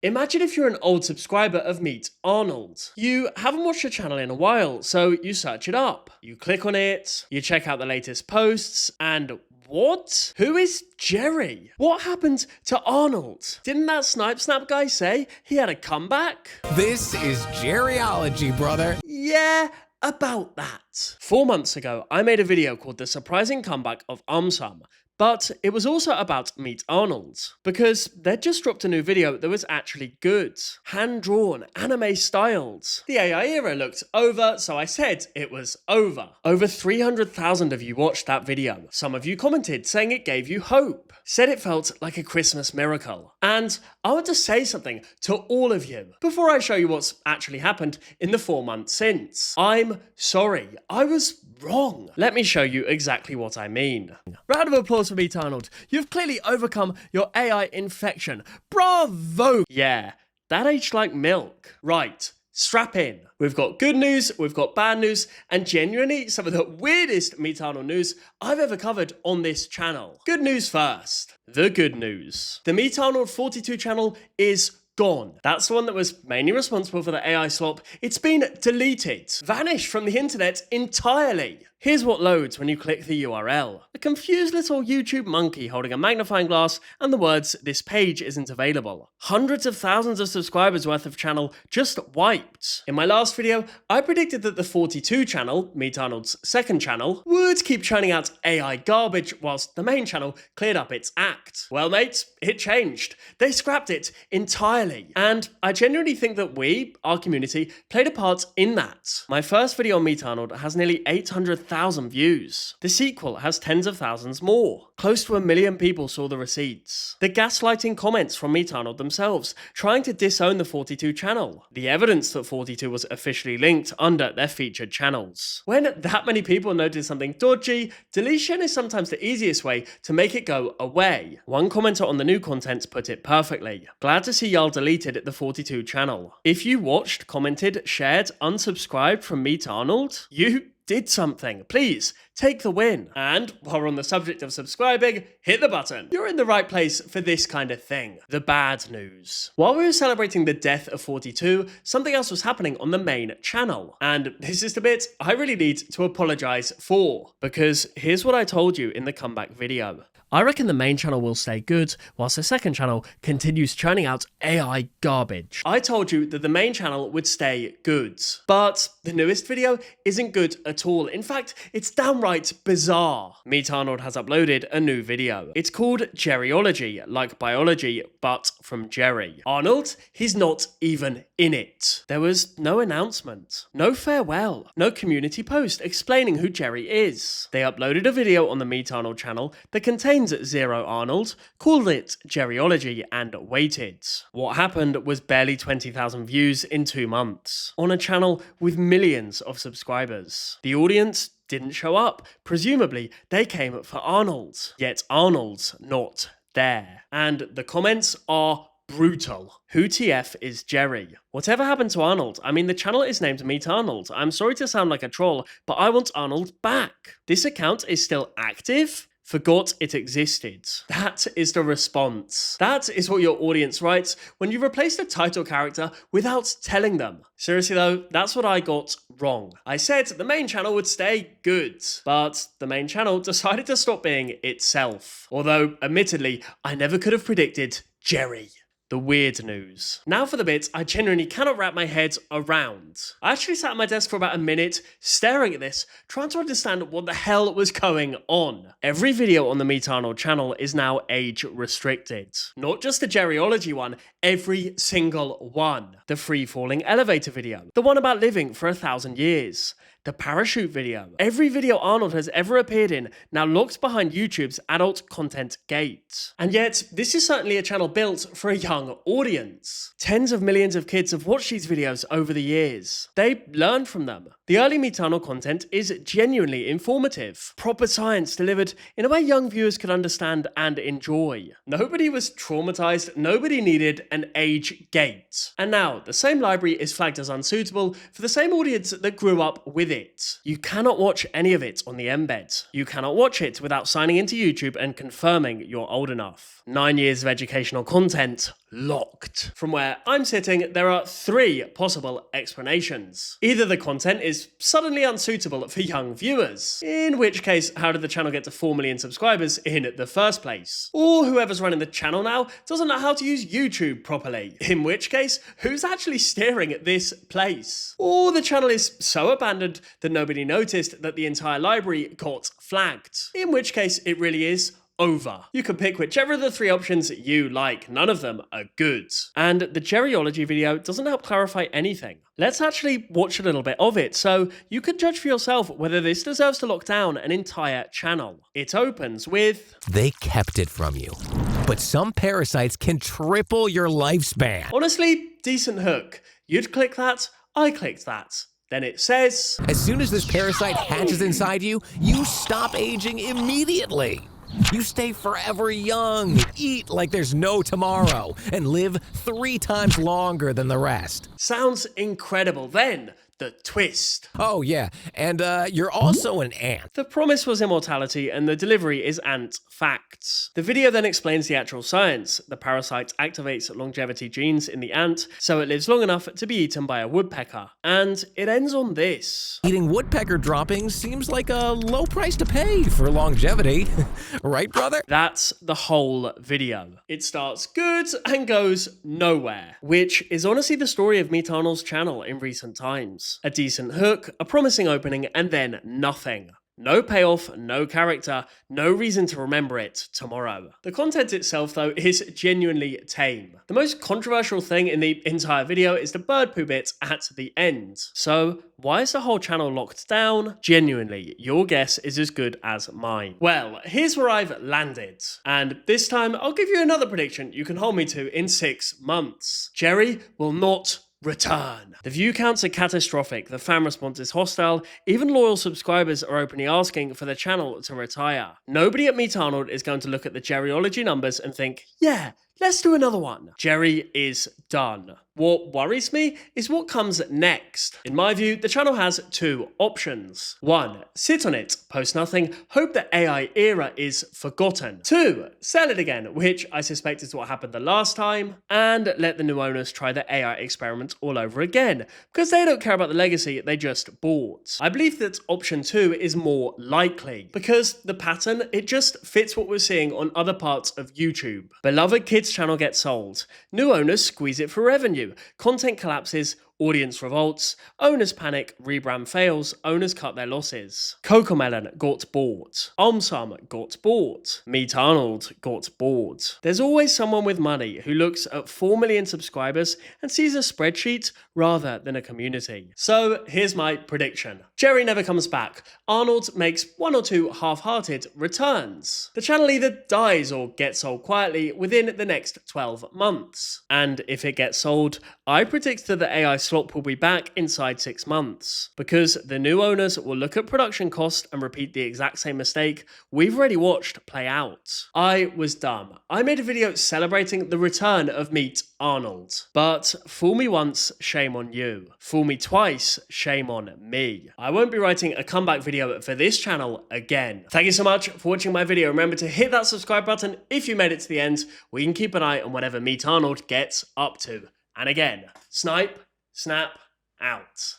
Imagine if you're an old subscriber of Meet Arnold. You haven't watched the channel in a while, so you search it up. You click on it, you check out the latest posts, and what? Who is Jerry? What happened to Arnold? Didn't that Snipe Snap guy say he had a comeback? This is Jerryology, brother. Yeah, about that. 4 months ago, I made a video called The Surprising Comeback of Sum. But it was also about Meet Arnold, because they'd just dropped a new video that was actually good. Hand-drawn, anime-styled. The AI era looked over, so I said it was over. Over 300,000 of you watched that video. Some of you commented saying it gave you hope. Said it felt like a Christmas miracle. And I want to say something to all of you before I show you what's actually happened in the 4 months since. I'm sorry, I was wrong. Let me show you exactly what I mean. Round of applause for Meet Arnold. You've clearly overcome your AI infection. Bravo! Yeah, that aged like milk. Right, strap in. We've got good news, we've got bad news, and genuinely some of the weirdest Meet Arnold news I've ever covered on this channel. Good news first. The good news. The Meet Arnold 42 channel is gone. That's the one that was mainly responsible for the AI slop. It's been deleted, vanished from the internet entirely. Here's what loads when you click the URL. A confused little YouTube monkey holding a magnifying glass and the words, "This page isn't available." Hundreds of thousands of subscribers worth of channel just wiped. In my last video, I predicted that the 42 channel, Meet Arnold's second channel, would keep churning out AI garbage whilst the main channel cleared up its act. Well, mate, it changed. They scrapped it entirely. And I genuinely think that we, our community, played a part in that. My first video on Meet Arnold has nearly 800,000 views. The sequel has tens of thousands more. Close to 1 million people saw the receipts. The gaslighting comments from Meet Arnold themselves, trying to disown the 42 channel. The evidence that 42 was officially linked under their featured channels. When that many people notice something dodgy, deletion is sometimes the easiest way to make it go away. One commenter on the new content put it perfectly. Glad to see y'all deleted the 42 channel. If you watched, commented, shared, unsubscribed from Meet Arnold, you did something. Please, take the win. And while we're on the subject of subscribing, hit the button. You're in the right place for this kind of thing. The bad news. While we were celebrating the death of 42, something else was happening on the main channel. And this is the bit I really need to apologize for, because here's what I told you in the comeback video. I reckon the main channel will stay good, whilst the second channel continues churning out AI garbage. I told you that the main channel would stay good, but the newest video isn't good at all. In fact, it's downright bizarre. Meet Arnold has uploaded a new video. It's called Jerryology, like biology, but from Jerry. Arnold, he's not even in it. There was no announcement, no farewell, no community post explaining who Jerry is. They uploaded a video on the Meet Arnold channel that contains Zero Arnold, called it Jerryology, and waited. What happened was barely 20,000 views in 2 months, on a channel with millions of subscribers. The audience didn't show up. Presumably, they came for Arnold. Yet Arnold's not there. And the comments are brutal. Who TF is Jerry? Whatever happened to Arnold? I mean, the channel is named Meet Arnold. I'm sorry to sound like a troll, but I want Arnold back. This account is still active? Forgot it existed. That is the response. That is what your audience writes when you replace the title character without telling them. Seriously though, that's what I got wrong. I said the main channel would stay good, but the main channel decided to stop being itself. Although, admittedly, I never could have predicted Jerry. The weird news. Now for the bit I genuinely cannot wrap my head around. I actually sat at my desk for about a minute, staring at this, trying to understand what the hell was going on. Every video on the Meet Arnold channel is now age restricted. Not just the Jerryology one, every single one. The free-falling elevator video. The one about living for 1,000 years. The parachute video. Every video Arnold has ever appeared in now locked behind YouTube's adult content gate. And yet, this is certainly a channel built for a young audience. Tens of millions of kids have watched these videos over the years. They learn from them. The early Meet Arnold content is genuinely informative. Proper science delivered in a way young viewers could understand and enjoy. Nobody was traumatized, nobody needed an age gate. And now, the same library is flagged as unsuitable for the same audience that grew up with with it. You cannot watch any of it on the embed. You cannot watch it without signing into YouTube and confirming you're old enough. 9 years of educational content locked. From where I'm sitting, there are 3 possible explanations. Either the content is suddenly unsuitable for young viewers, in which case, how did the channel get to 4 million subscribers in the first place? Or whoever's running the channel now doesn't know how to use YouTube properly, in which case, who's actually steering at this place? Or the channel is so abandoned that nobody noticed that the entire library got flagged, in which case it really is over. You can pick whichever of the 3 options you like. None of them are good. And the Jerryology video doesn't help clarify anything. Let's actually watch a little bit of it so you can judge for yourself whether this deserves to lock down an entire channel. It opens with... They kept it from you. But some parasites can triple your lifespan. Honestly, decent hook. You'd click that, I clicked that. Then it says... As soon as this parasite hatches inside you, you stop aging immediately. You stay forever young, eat like there's no tomorrow, and live 3 times longer than the rest. Sounds incredible. Then, the twist. Oh yeah, and you're also an ant. The promise was immortality and the delivery is ant facts. The video then explains the actual science. The parasite activates longevity genes in the ant, so it lives long enough to be eaten by a woodpecker. And it ends on this. Eating woodpecker droppings seems like a low price to pay for longevity. Right, brother? That's the whole video. It starts good and goes nowhere, which is honestly the story of Meet Arnold's channel in recent times. A decent hook, a promising opening, and then nothing. No payoff, no character, no reason to remember it tomorrow. The content itself, though, is genuinely tame. The most controversial thing in the entire video is the bird poo bit at the end. So, why is the whole channel locked down? Genuinely, your guess is as good as mine. Well, here's where I've landed. And this time, I'll give you another prediction you can hold me to in 6 months. Jerry will not return. The view counts are catastrophic, the fan response is hostile, even loyal subscribers are openly asking for the channel to retire. Nobody at Meet Arnold is going to look at the Jerryology numbers and think, yeah, let's do another one. Jerry is done. What worries me is what comes next. In my view, the channel has 2 options. 1. Sit on it, post nothing, hope the AI era is forgotten. 2. Sell it again, which I suspect is what happened the last time, and let the new owners try the AI experiment all over again, because they don't care about the legacy they just bought. I believe that option 2 is more likely, because the pattern, it just fits what we're seeing on other parts of YouTube. Beloved kids channel gets sold, new owners squeeze it for revenue, content collapses, audience revolts, owners panic, rebrand fails, owners cut their losses. Cocomelon got bought. Omsum got bought. Meet Arnold got bought. There's always someone with money who looks at 4 million subscribers and sees a spreadsheet rather than a community. So here's my prediction. Jerry never comes back. Arnold makes 1 or 2 half-hearted returns. The channel either dies or gets sold quietly within the next 12 months. And if it gets sold, I predict that the AI slop will be back inside 6 months, because the new owners will look at production cost and repeat the exact same mistake we've already watched play out. I was dumb. I made a video celebrating the return of Meet Arnold. But fool me once, shame on you. Fool me twice, shame on me. I won't be writing a comeback video for this channel again. Thank you so much for watching my video. Remember to hit that subscribe button if you made it to the end. We can keep an eye on whatever Meet Arnold gets up to. And again, snipe, snap, out.